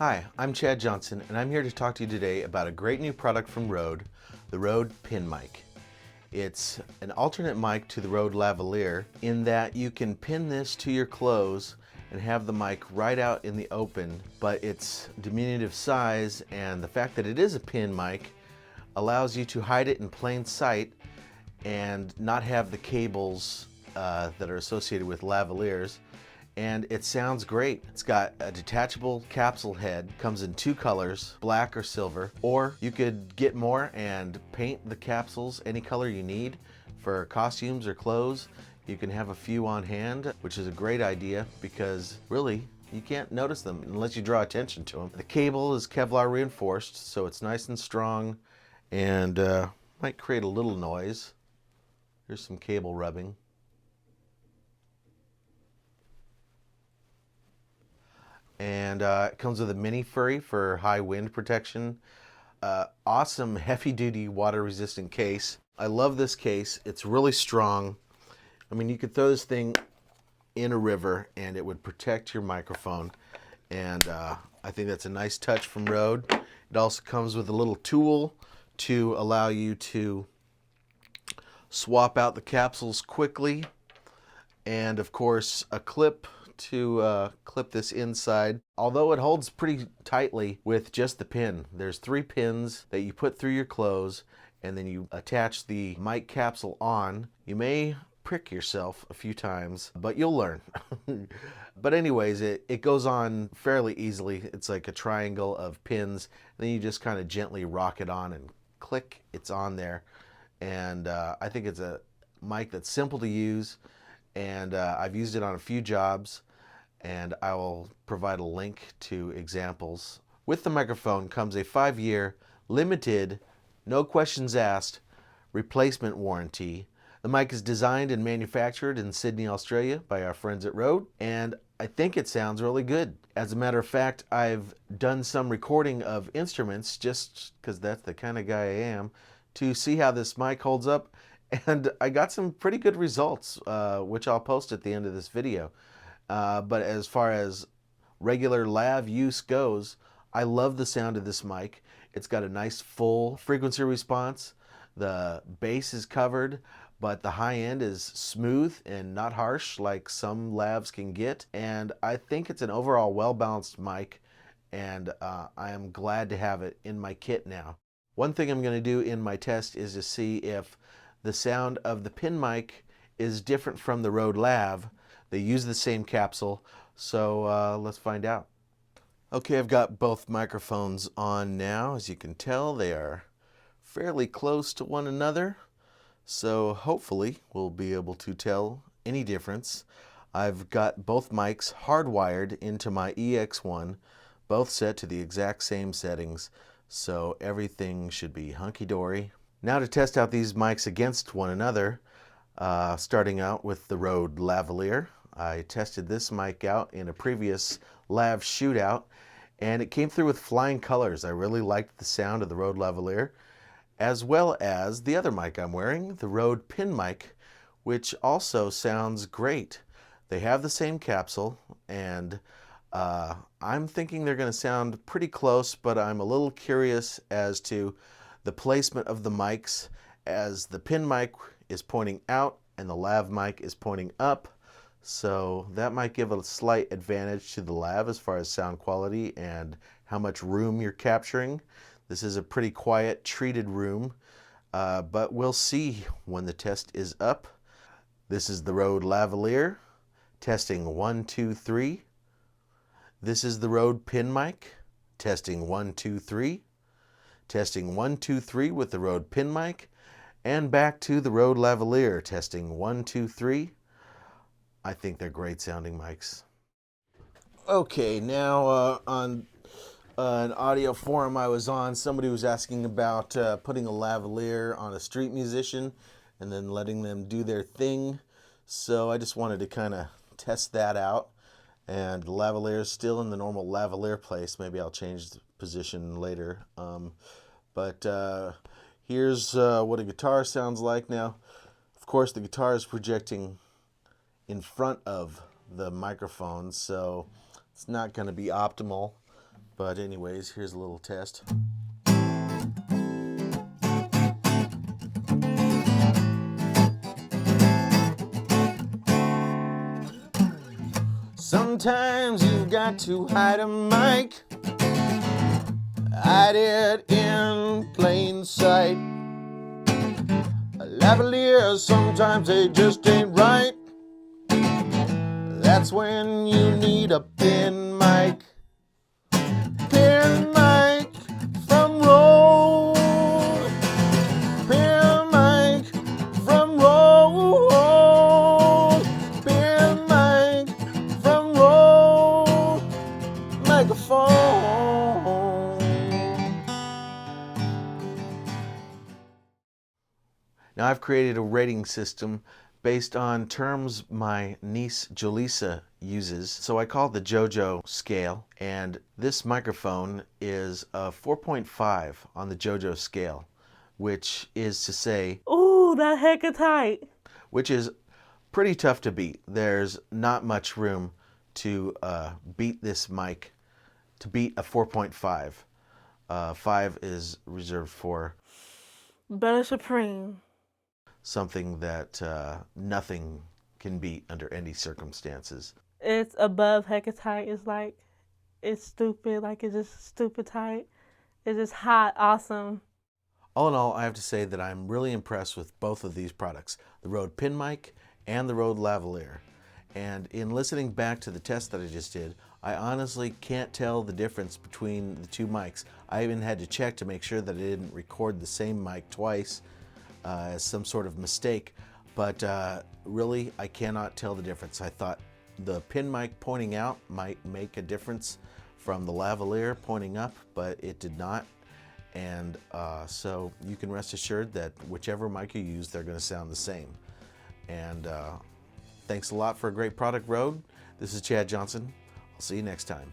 Hi, I'm Chad Johnson, and I'm here to talk to you today about a great new product from Rode, the Rode PinMic. It's an alternate mic to the Rode lavalier in that you can pin this to your clothes and have the mic right out in the open, but its diminutive size and the fact that it is a pin mic allows you to hide it in plain sight and not have the cables that are associated with lavaliers. And it sounds great. It's got a detachable capsule head, comes in two colors, black or silver, or you could get more and paint the capsules any color you need for costumes or clothes. You can have a few on hand, which is a great idea because really you can't notice them unless you draw attention to them. The cable is Kevlar reinforced, so it's nice and strong and might create a little noise. Here's some cable rubbing. And it comes with a mini furry for high wind protection. Awesome heavy duty water resistant case. I love this case. It's really strong. I mean, you could throw this thing in a river and it would protect your microphone. And I think that's a nice touch from Rode. It also comes with a little tool to allow you to swap out the capsules quickly. And of course, a clip to clip this inside, although it holds pretty tightly with just the pin. There's 3 pins that you put through your clothes and then you attach the mic capsule on. You may prick yourself a few times, but you'll learn. But anyways, it goes on fairly easily. It's like a triangle of pins, and then you just kind of gently rock it on and click, it's on there. And I think it's a mic that's simple to use, and I've used it on a few jobs, and I will provide a link to examples. With the microphone comes a 5-year limited, no questions asked, replacement warranty. The mic is designed and manufactured in Sydney, Australia by our friends at Rode, and I think it sounds really good. As a matter of fact, I've done some recording of instruments just because that's the kind of guy I am, to see how this mic holds up, and I got some pretty good results, which I'll post at the end of this video. But as far as regular lav use goes, I love the sound of this mic. It's got a nice full frequency response. The bass is covered, but the high end is smooth and not harsh like some lavs can get. And I think it's an overall well-balanced mic, and I am glad to have it in my kit now. One thing I'm going to do in my test is to see if the sound of the PinMic is different from the Rode Lav. They use the same capsule, so let's find out. Okay, I've got both microphones on now. As you can tell, they are fairly close to one another, so hopefully we'll be able to tell any difference. I've got both mics hardwired into my EX1, both set to the exact same settings, so everything should be hunky-dory. Now to test out these mics against one another, starting out with the Rode lavalier. I tested this mic out in a previous lav shootout, and it came through with flying colors. I really liked the sound of the Rode lavalier, as well as the other mic I'm wearing, the Rode PinMic, which also sounds great. They have the same capsule, and I'm thinking they're going to sound pretty close, but I'm a little curious as to the placement of the mics, as the PinMic is pointing out and the lav mic is pointing up. So that might give a slight advantage to the lav as far as sound quality and how much room you're capturing. This is a pretty quiet, treated room, but we'll see when the test is up. This is the Rode lavalier, testing 1, 2, 3. This is the Rode PinMic, testing 1, 2, 3. Testing 1, 2, 3 with the Rode PinMic, and back to the Rode lavalier, testing 1, 2, 3. I think they're great sounding mics. Okay, now on an audio forum I was on, somebody was asking about putting a lavalier on a street musician and then letting them do their thing. So I just wanted to kind of test that out. And the lavalier is still in the normal lavalier place. Maybe I'll change the position later. But here's what a guitar sounds like now. Of course, the guitar is projecting in front of the microphone, so it's not going to be optimal. But anyways, here's a little test. Sometimes you've got to hide a mic, hide it in plain sight. Lavaliers, sometimes they just ain't right. That's when you need a pin mic. Pin mic from RØDE. Pin mic from RØDE. Pin mic from RØDE. Microphone. Now I've created a rating system based on terms my niece Jolisa uses. So I call it the JoJo scale, and this microphone is a 4.5 on the JoJo scale, which is to say, ooh, that hecka tight. Which is pretty tough to beat. There's not much room to beat this mic, to beat a 4.5. 5 is reserved for Better Supreme. Something that nothing can beat under any circumstances. It's above hecka tight. It's like, it's stupid. Like, it's just stupid tight. It's just hot, awesome. All in all, I have to say that I'm really impressed with both of these products, the RØDE PinMic and the RØDE lavalier. And in listening back to the test that I just did, I honestly can't tell the difference between the two mics. I even had to check to make sure that I didn't record the same mic twice as some sort of mistake, but really I cannot tell the difference. I thought the pin mic pointing out might make a difference from the lavalier pointing up, but it did not. And so you can rest assured that whichever mic you use, they're going to sound the same. And thanks a lot for a great product, RØDE. This is Chad Johnson. I'll see you next time.